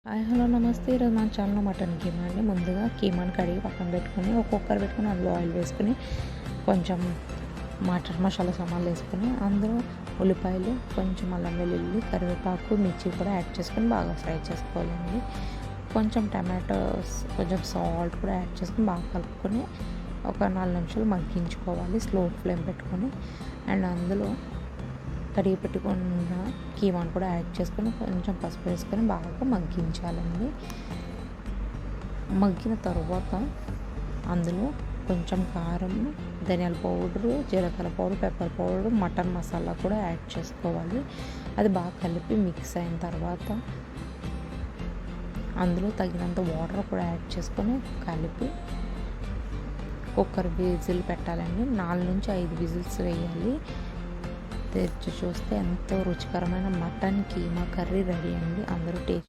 Hi hello నమస్తే. ఈరోజు మన ఛానల్లో మటన్ కీమా అండి. ముందుగా కీమాని కడిగి పక్కన పెట్టుకొని ఒక కుక్కర్ పెట్టుకొని అందులో ఆయిల్ వేసుకొని కొంచెం మటన్ మసాలా సామాన్లు వేసుకొని అందులో ఉల్లిపాయలు, కొంచెం అల్లం వెల్లుల్లి, కరివేపాకు, మిర్చి కూడా యాడ్ చేసుకొని బాగా ఫ్రై చేసుకోవాలండి. కొంచెం టమాటోస్, కొంచెం సాల్ట్ కూడా యాడ్ చేసుకొని బాగా కలుపుకొని ఒక 4 నిమిషాలు మగ్గించుకోవాలి స్లో ఫ్లేమ్ పెట్టుకొని. అండ్ అందులో కడిగి పెట్టుకున్న కీమాను కూడా యాడ్ చేసుకొని కొంచెం పసుపు వేసుకొని బాగా మగ్గించాలండి. మగ్గిన తర్వాత అందులో కొంచెం కారం, ధనియాల పౌడరు, జీలకర్ర powder, pepper powder, mutton masala కూడా యాడ్ చేసుకోవాలి. అది బాగా కలిపి మిక్స్ అయిన తర్వాత అందులో తగినంత వాటర్ కూడా యాడ్ చేసుకొని కలిపి కుక్కర్ విజిల్ పెట్టాలండి. 4 నుంచి 5 విజిల్స్ వేయాలి. తెరిచి చూస్తే ఎంతో రుచికరమైన మటన్ కీమా కర్రీ రెడీ అండి. అందరూ టేస్ట్